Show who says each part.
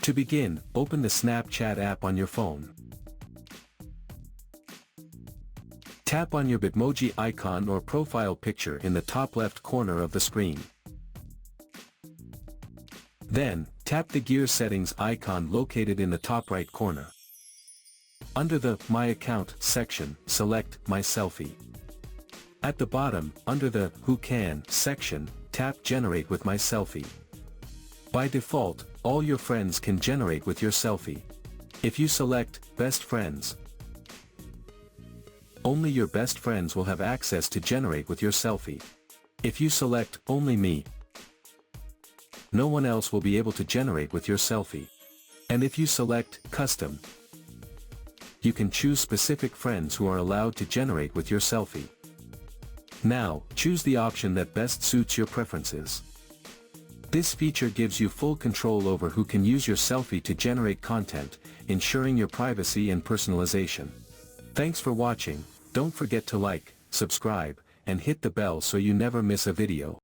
Speaker 1: To begin, open the Snapchat app on your phone. Tap on your Bitmoji icon or profile picture in the top left corner of the screen. Then, tap the gear settings icon located in the top right corner. Under the My Account section, select My Selfie. At the bottom, under the Who Can section, tap Generate with My Selfie. By default, all your friends can generate with your selfie. If you select Best Friends, only your best friends will have access to generate with your selfie. If you select Only Me, no one else will be able to generate with your selfie. And if you select Custom, you can choose specific friends who are allowed to generate with your selfie. Now, choose the option that best suits your preferences. This feature gives you full control over who can use your selfie to generate content, ensuring your privacy and personalization. Thanks for watching. Don't forget to like, subscribe, and hit the bell so you never miss a video.